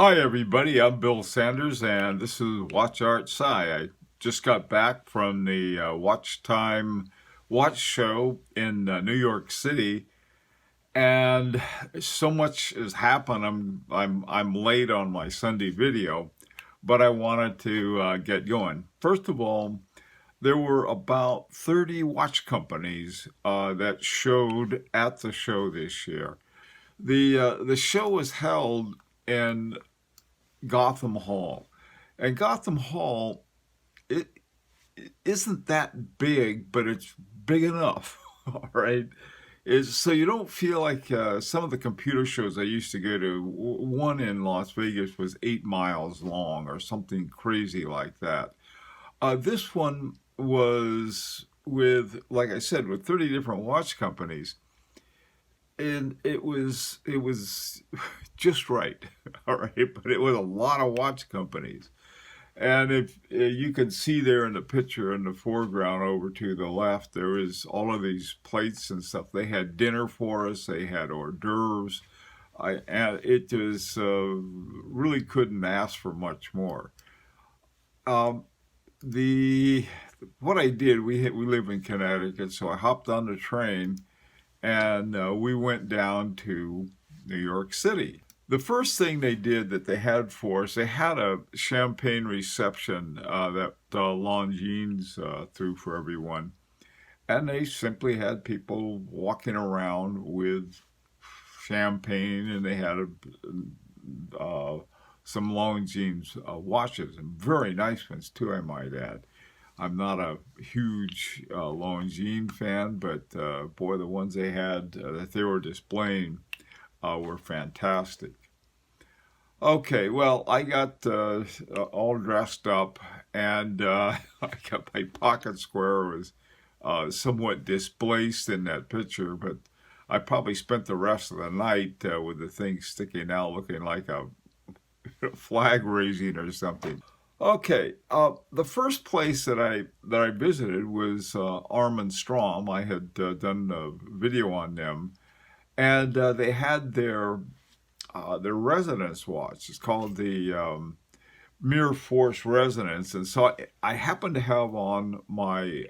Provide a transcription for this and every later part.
Hi everybody, I'm Bill Sanders and this is Watch Art Sci. I just got back from the WatchTime Watch Show in New York City, and so much has happened. I'm late on my Sunday video, but I wanted to get going. First of all, there were about 30 watch companies that showed at the show this year. The show was held in Gotham Hall, and Gotham Hall it isn't that big, but it's big enough. All right, is so you don't feel like some of the computer shows I used to go to. One in Las Vegas was 8 miles long or something crazy like that. This one was with, like I said, with 30 different watch companies, and it was just right. All right, but it was a lot of watch companies. And if you can see there in the picture in the foreground over to the left, there was all of these plates and stuff. They had dinner for us. They had hors d'oeuvres. And it was really couldn't ask for much more. The what I did, we live in Connecticut, so I hopped on the train and we went down to New York City. The first thing they did that they had for us, they had a champagne reception that Longines threw for everyone. And they simply had people walking around with champagne, and they had some Longines watches, and very nice ones too, I might add. I'm not a huge Longines fan, but boy, the ones they had that they were displaying were fantastic. Okay, well, I got all dressed up, and I got my pocket square was somewhat displaced in that picture, but I probably spent the rest of the night with the thing sticking out, looking like a flag raising or something. Okay, the first place that I visited was Armin Strom. I had done a video on them, and they had their resonance watch. It's called the Mirror Force Resonance, and so I happened to have on my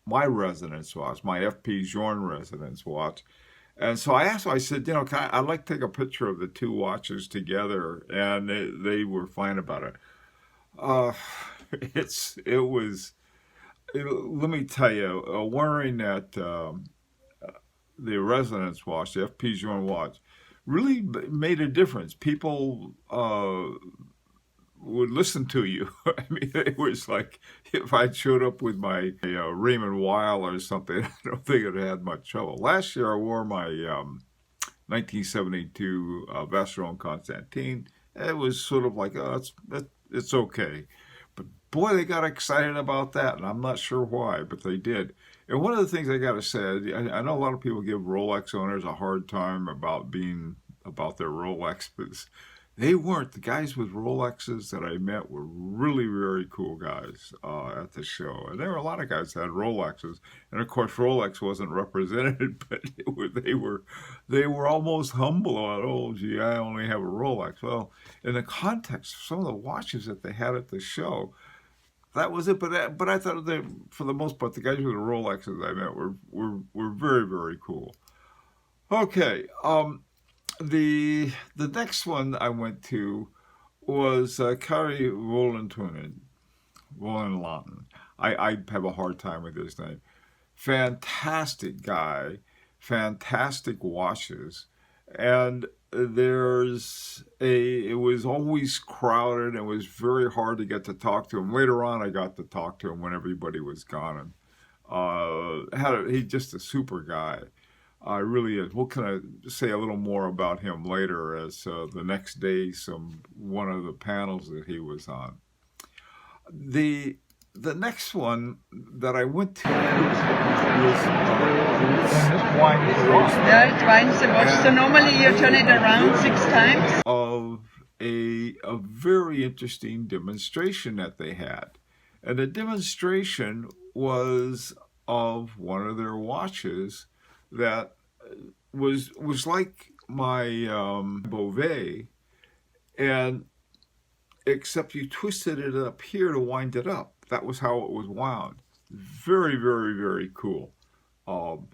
my resonance watch, my FP Journe resonance watch. And so I asked them, I said, I'd like to take a picture of the two watches together, and they were fine about it. Let me tell you, wearing that the resonance watch, the FP Journe watch, really made a difference. People would listen to you. I mean, it was like if I showed up with my Raymond Weil or something, I don't think it had much trouble. Last year I wore my 1972 Vacheron Constantin. It was sort of like, oh, it's okay. But boy, they got excited about that, and I'm not sure why, but they did. And one of the things I got to say, I know a lot of people give Rolex owners a hard time about their Rolexes. They weren't. The guys with Rolexes that I met were really very cool guys at the show. And there were a lot of guys that had Rolexes. And of course, Rolex wasn't represented, but they were almost humble about, oh, gee, I only have a Rolex. Well, in the context of some of the watches that they had at the show, that was it. But I thought that for the most part, the guys with the Rolexes I met were very, very cool. Okay. The next one I went to was Kari Voutilainen. I have a hard time with his name. Fantastic guy, fantastic watches, and it was always crowded. It was very hard to get to talk to him. Later on, I got to talk to him when everybody was gone, and he's just a super guy. Really is. We'll kind of say a little more about him later as the next day, one of the panels that he was on. The next one that I went to was Yeah, it winds the watch. So normally you turn it around 6 times. Of a very interesting demonstration that they had, and the demonstration was of one of their watches that was like my Beauvais, and except you twisted it up here to wind it up. That was how it was wound. Very, very, very cool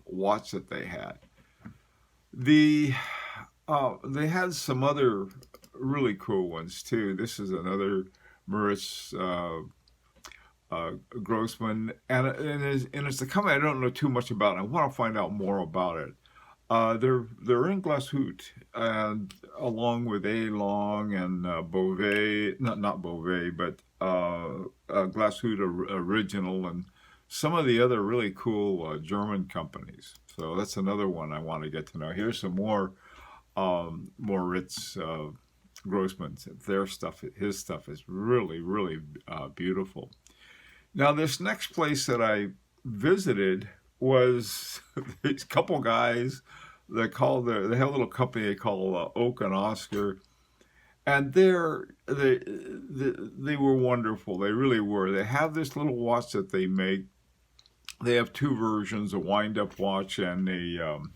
watch that they had. They had some other really cool ones too. This is another Moritz Grossman, and it's a company I don't know too much about. I want to find out more about it. They're in Glashütte, and along with A. Long and Beauvais, not Beauvais, but Glashütte Original, and some of the other really cool German companies. So that's another one I want to get to know. Here's some more Moritz Grossman. Their stuff, his stuff is really, really beautiful. Now, this next place that I visited was these couple guys that they have a little company they call Oak and Oscar, and they were wonderful. They really were. They have this little watch that they make. They have two versions: a wind-up watch and an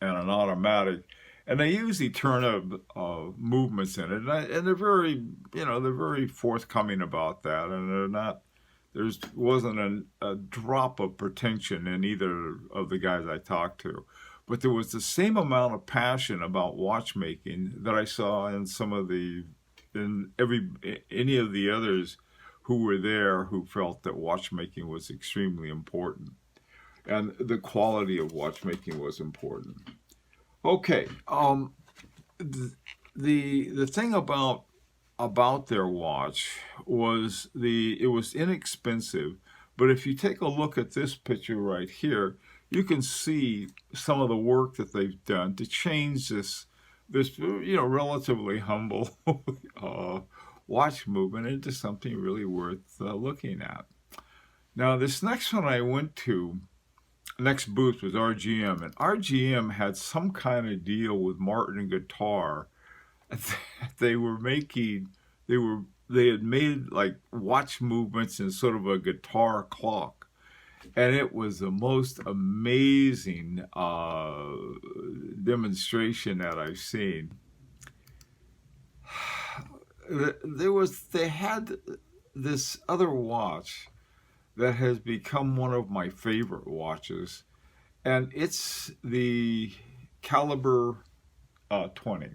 automatic. And they usually turn up movements in it, and they're very, they're very forthcoming about that. And there wasn't a drop of pretension in either of the guys I talked to, but there was the same amount of passion about watchmaking that I saw in any of the others who were there, who felt that watchmaking was extremely important, and the quality of watchmaking was important. Okay, the thing about their watch was it was inexpensive, but if you take a look at this picture right here, you can see some of the work that they've done to change this relatively humble watch movement into something really worth looking at. Now, this next one I went to. Next booth was RGM, and RGM had some kind of deal with Martin Guitar. They had made like watch movements in sort of a guitar clock, and it was the most amazing demonstration that I've seen. They had this other watch that has become one of my favorite watches, and it's the Caliber 20.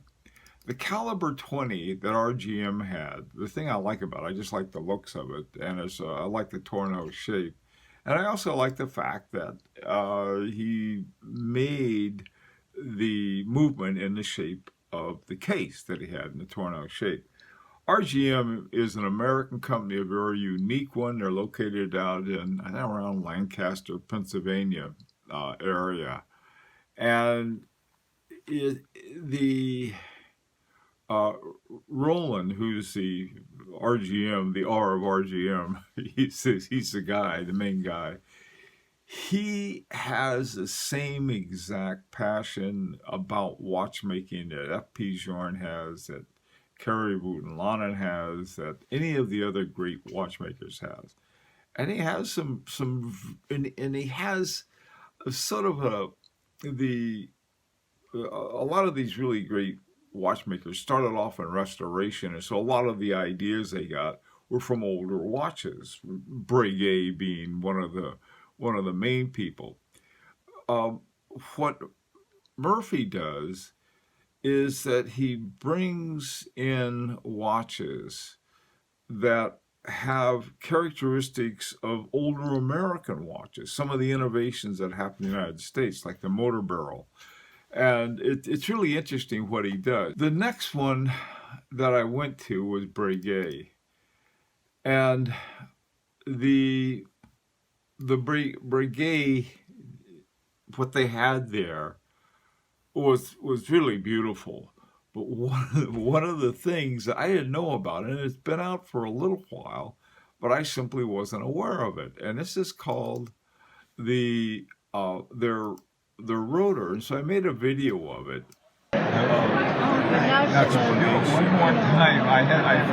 The Caliber 20 that RGM had, the thing I like about it, I just like the looks of it, and I like the torn-out shape. And I also like the fact that he made the movement in the shape of the case that he had in the torn-out shape. RGM is an American company, a very unique one. They're located out in, I think, around Lancaster, Pennsylvania area. And Roland, who's the RGM, the R of RGM, he's the guy, the main guy. He has the same exact passion about watchmaking that F.P. Jorn has, that Kerry Voutilainen has, that any of the other great watchmakers has. And he has and he has sort of a lot of these really great watchmakers started off in restoration, and so a lot of the ideas they got were from older watches, Breguet being one of the main people. What Murphy does is that he brings in watches that have characteristics of older American watches, some of the innovations that happened in the United States, like the motor barrel. And it's really interesting what he does. The next one that I went to was Breguet. And the Breguet, what they had there was really beautiful. But one of the things that I didn't know about, and it's been out for a little while, but I simply wasn't aware of it. And this is called their rotor. And so I made a video of it. Now, can you do it one more time? I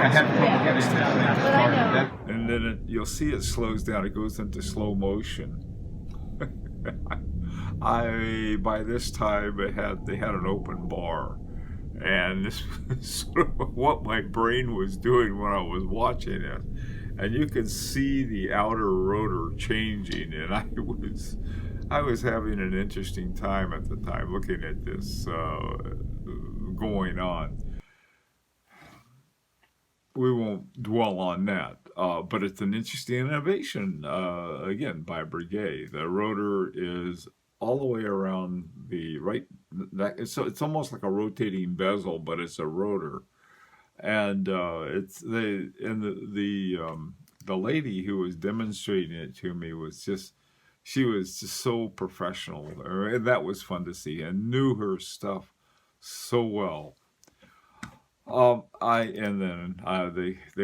had trouble getting this thing started. And then you'll see it slows down. It goes into slow motion. By this time they had an open bar, And this was sort of what my brain was doing when I was watching it. And you could see the outer rotor changing, and I was having an interesting time at the time looking at this going on. We won't dwell on that, but it's an interesting innovation, again, by Breguet. The rotor is all the way around the right. It's almost like a rotating bezel, but it's a rotor. And the lady who was demonstrating it to me she was just so professional. And that was fun to see, and knew her stuff so well. They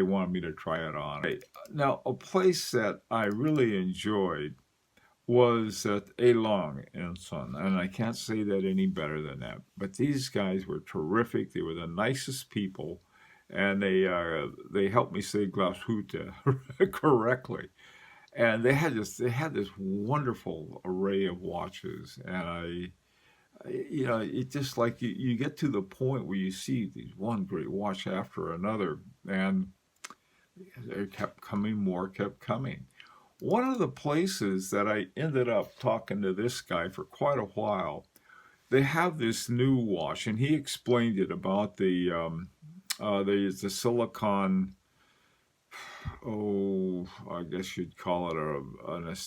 wanted me to try it on. Now, a place that I really enjoyed was at Elong and Son, and I can't say that any better than that. But these guys were terrific. They were the nicest people, and they helped me say Glashütte correctly. And they had this wonderful array of watches, and it's just like you get to the point where you see these one great watch after another, and they kept coming. One of the places that I ended up talking to this guy for quite a while, they have this new watch, and he explained it about the silicon. I guess you'd call it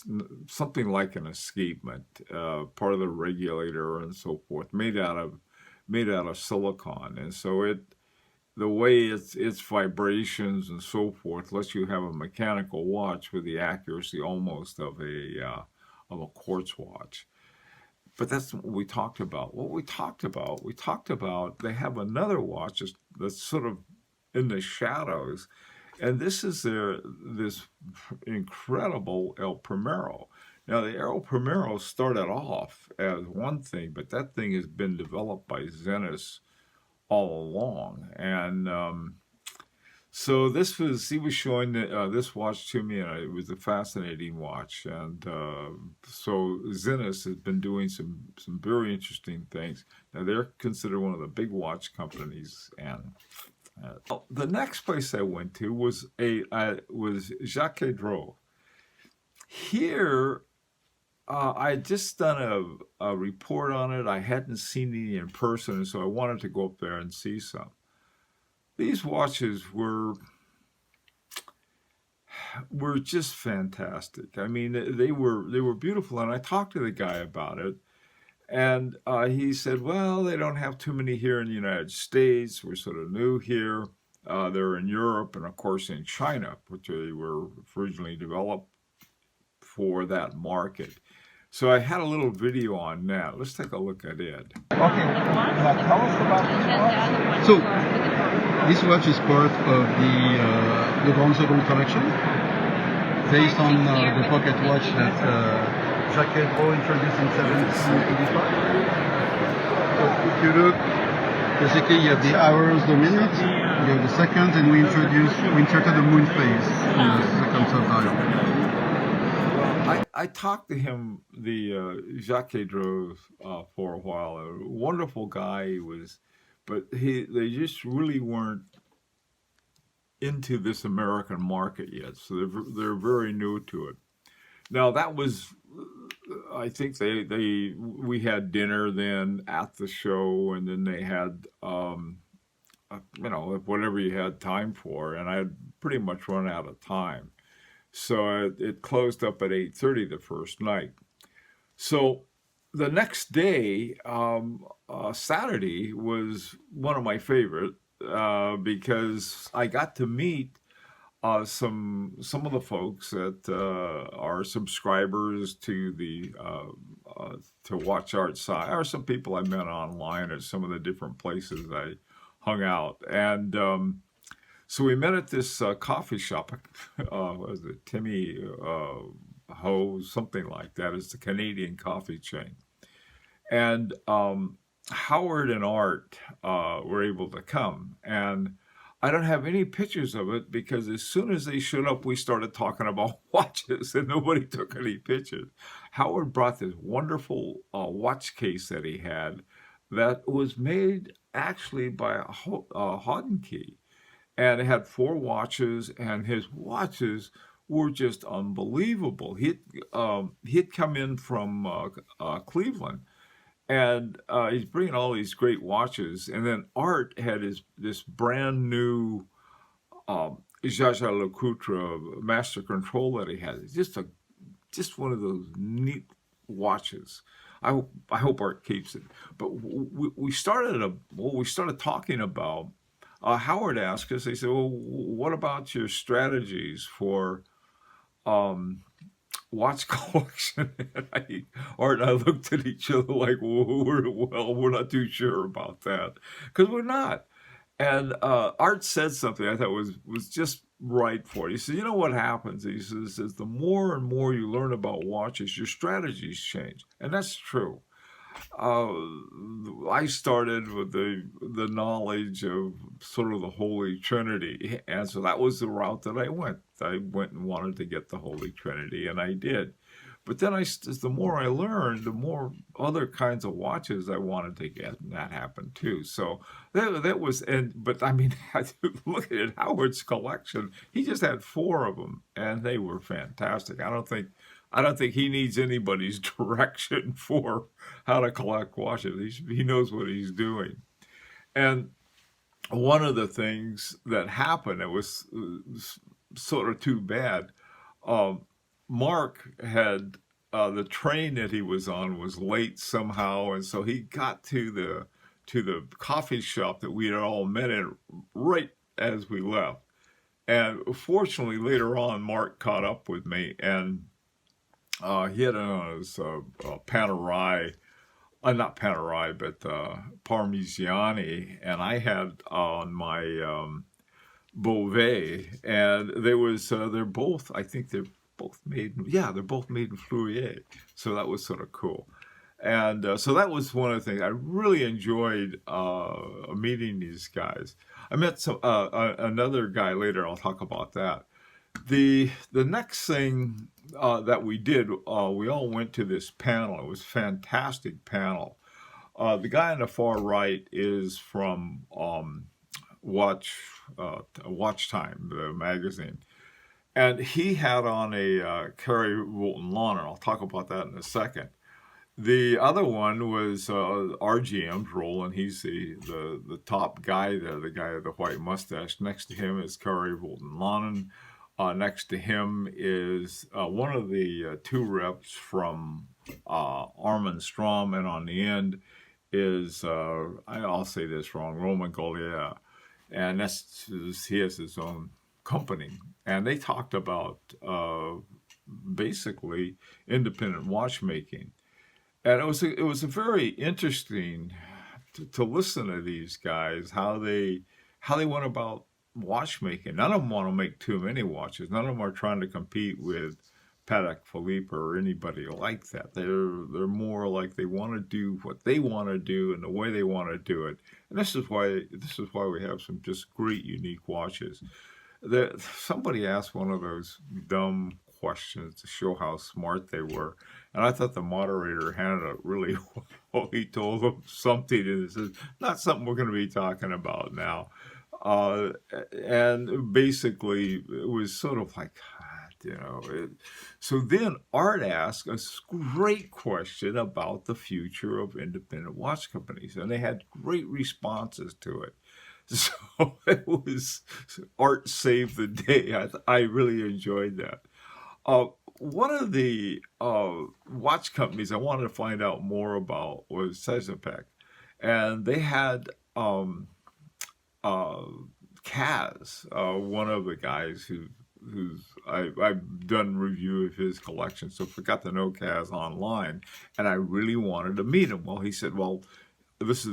something like an escapement, part of the regulator and so forth, made out of silicon, and so the way its vibrations and so forth lets you have a mechanical watch with the accuracy almost of a quartz watch. But that's what we talked about. We talked about they have another watch that's sort of in the shadows. And this is this incredible El Primero. Now, the El Primero started off as one thing, but that thing has been developed by Zenith all along. And so he was showing this watch to me, and it was a fascinating watch. And so Zenith has been doing some very interesting things. Now, they're considered one of the big watch companies, and the next place I went to was Jacques Dreux. Here, I had just done a report on it. I hadn't seen it in person, and so I wanted to go up there and see some. These watches were just fantastic. I mean, they were beautiful, and I talked to the guy about it. And he said, well, they don't have too many here in the United States. We're sort of new here. They're in Europe and, of course, in China, which they were originally developed for that market. So I had a little video on that. Let's take a look at it. Okay, now tell us about this watch. So, this watch is part of the Grand Second collection, based on the pocket watch that Jacques Dreux introduced in 1785. So if you look, basically you have the hours, the minutes, you have the seconds, and we inserted the moon phase in the second subdial. I talked to him, Jacques Dreux, for a while. A wonderful guy he was, but they just really weren't into this American market yet, so they're very new to it. Now that was, I think we had dinner then at the show, and then they had whatever you had time for, and I had pretty much run out of time, so it closed up at 8:30 the first night. So the next day, Saturday, was one of my favorite because I got to meet some of the folks that are subscribers to to Watch Art Sci, or some people I met online at some of the different places I hung out. And so we met at this coffee shop. What was it, Timmy Ho, something like that. It's the Canadian coffee chain. And Howard and Art were able to come, and I don't have any pictures of it because as soon as they showed up, we started talking about watches, and nobody took any pictures. Howard brought this wonderful watch case that he had that was made actually by Hodinkey, and it had 4 watches, and his watches were just unbelievable. He'd come in from Cleveland, and he's bringing all these great watches, and then Art had this brand new Jaja Lecoultre Master Control that he had. It's just one of those neat watches. I hope Art keeps it. But we started talking about. Howard asked us. They said, "Well, what about your strategies for watch collection?" And Art and I looked at each other like, we're not too sure about that, because we're not. And Art said something I thought was just right for it. He said, "You know what happens?" He says, "The more and more you learn about watches, your strategies change," and that's true. Uh, I started with the knowledge of sort of the Holy Trinity, and so that was the route that I went. I went and wanted to get the Holy Trinity, and I did. But then the more I learned, the more other kinds of watches I wanted to get, and that happened too. So that was, but I mean, looking at Howard's collection, he just had 4 of them, and they were fantastic. I don't think he needs anybody's direction for how to collect watches. He knows what he's doing. And one of the things that happened, it was sort of too bad. Mark had the train that he was on was late somehow, and so he got to the coffee shop that we had all met in right as we left. And fortunately, later on, Mark caught up with me, and he had on his Panerai, not Panerai, but Parmigiani, and I had on my Beauvais, and they're both, I think they're both made, they're both made in Fleurier, so that was sort of cool. And so that was one of the things I really enjoyed meeting these guys. I met another guy later. I'll talk about that. The next thing that we did, we all went to this panel. It was a fantastic panel. The guy on the far right is from WatchTime, the magazine, and he had on a Kerry Woolton-Launer. I'll talk about that in a second. The other one was RGM's Roland. He's the top guy there, the guy with the white mustache. Next to him is Kerry Woolton-Launer. Next to him is one of the 2 reps from Armin Strom, and on the end is, I'll say this wrong, Roman Goliath. And he has his own company. And they talked about basically independent watchmaking. And it was a very interesting to listen to these guys, how they went about watchmaking. None of them want to make too many watches. None of them are trying to compete with Patek Philippe or anybody like that. They're more like they want to do what they want to do and the way they want to do it. And this is why we have some just great unique watches. Somebody asked one of those dumb questions to show how smart they were, and I thought the moderator handled it really well. He told them something, and it says, not something we're going to be talking about now. And basically, it was sort of like, so then Art asked a great question about the future of independent watch companies, and they had great responses to it. So it was Art saved the day. I really enjoyed that. One of the watch companies I wanted to find out more about was Sezapec, and they had Kaz, one of the guys I've done review of his collection, so I got to know Kaz online, and I really wanted to meet him. Well, he said, "Well, this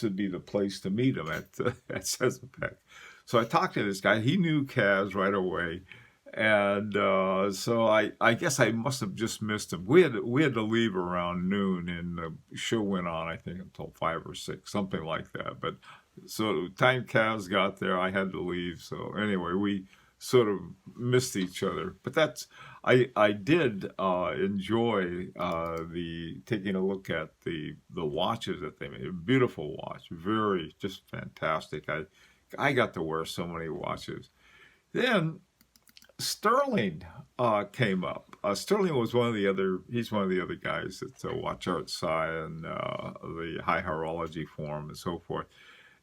would be the place to meet him at Sezapec." So I talked to this guy. He knew Kaz right away, and so I guess I must have just missed him. We had to leave around noon, and the show went on, I think, until 5 or 6, something like that. But so time Kaz got there, I had to leave. So anyway, we sort of missed each other. But I did enjoy the taking a look at the watches that they made. A beautiful watch, very just fantastic. I got to wear so many watches. Then Sterling came up. Sterling was he's one of the other guys at Watch Art Sci and the High Horology Forum and so forth.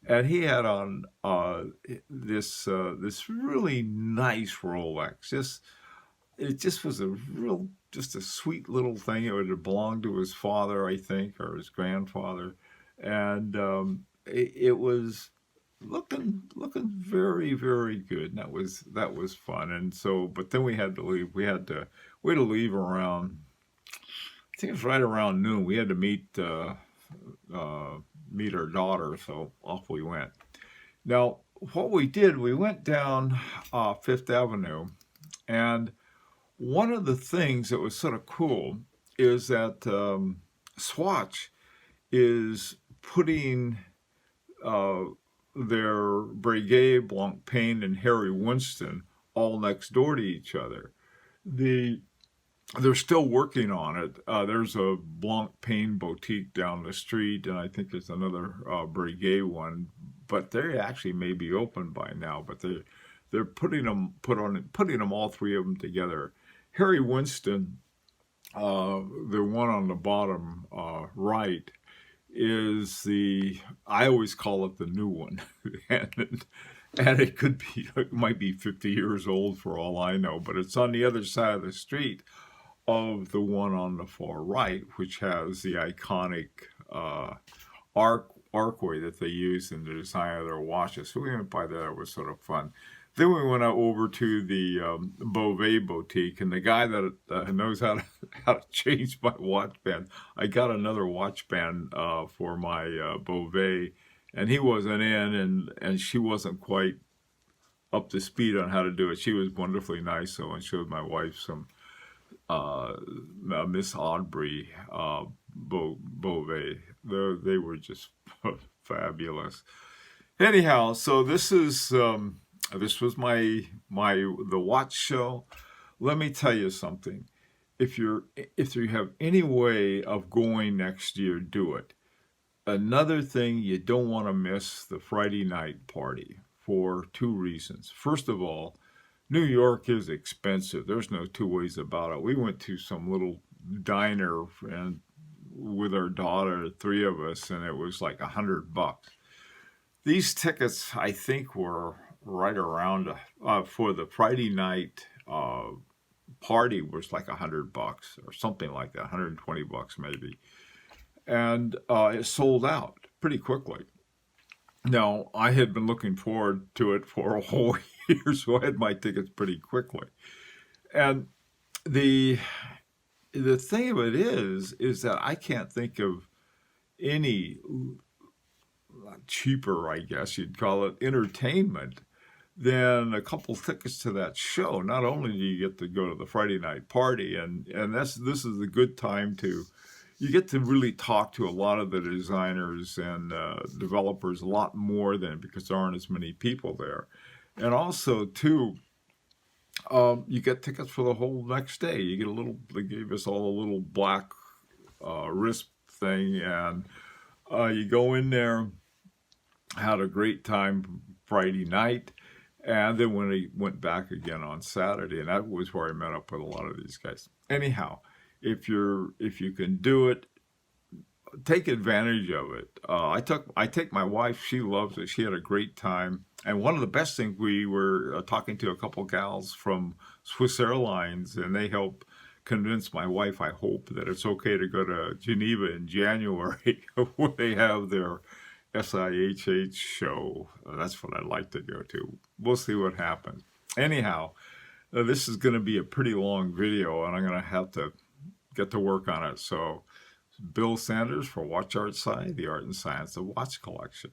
And he had on this really nice Rolex. It just was just a sweet little thing. It would have belonged to his father, I think, or his grandfather, and it was looking very, very good. And that was fun. And so, but then we had to leave. We had to leave around, I think it was right around noon. We had to meet our daughter, so off we went. Now, what we did, we went down Fifth Avenue, and one of the things that was sort of cool is that Swatch is putting their Breguet, Blancpain, and Harry Winston all next door to each other. They're still working on it. There's a Blancpain boutique down the street, and I think there's another Breguet one, but they actually may be open by now. But they're putting them all three of them together. Harry Winston, the one on the bottom right, is I always call it the new one, and it might be 50 years old for all I know, but it's on the other side of the street of the one on the far right, which has the iconic archway that they use in the design of their watches. So we went by there. It was sort of fun. Then we went over to the Beauvais boutique, and the guy that knows how to change my watch band. I got another watch band for my Beauvais, and he wasn't in, and she wasn't quite up to speed on how to do it. She was wonderfully nice, so I showed my wife some Miss Audrey Beauvais. They were just fabulous. Anyhow, so this was the watch show. Let me tell you something. If you have any way of going next year, do it. Another thing, you don't want to miss the Friday night party for two reasons. First of all, New York is expensive. There's no two ways about it. We went to some little diner and with our daughter, three of us, and it was like $100. These tickets, I think, were right around for the Friday night party was like $100 or something like that, $120 maybe, and it sold out pretty quickly. Now, I had been looking forward to it for a whole year, so I had my tickets pretty quickly. And the thing of it is that I can't think of any cheaper, I guess you'd call it, entertainment than a couple tickets to that show. Not only do you get to go to the Friday night party, and this is a good time you get to really talk to a lot of the designers and developers a lot more than, because there aren't as many people there. And also, too, you get tickets for the whole next day. You get they gave us all a little black wrist thing, and you go in there, had a great time Friday night, and then when I went back again on Saturday, and that was where I met up with a lot of these guys. Anyhow, if you can do it, take advantage of it. I take my wife. She loves it. She had a great time. And one of the best things, we were talking to a couple gals from Swiss Airlines, and they helped convince my wife, I hope, that it's okay to go to Geneva in January where they have their SIHH show. That's what I'd like to go to. We'll see what happens. Anyhow, this is going to be a pretty long video, and I'm going to have to get to work on it. So, Bill Sanders for Watch Art Sci, the art and science of watch collection.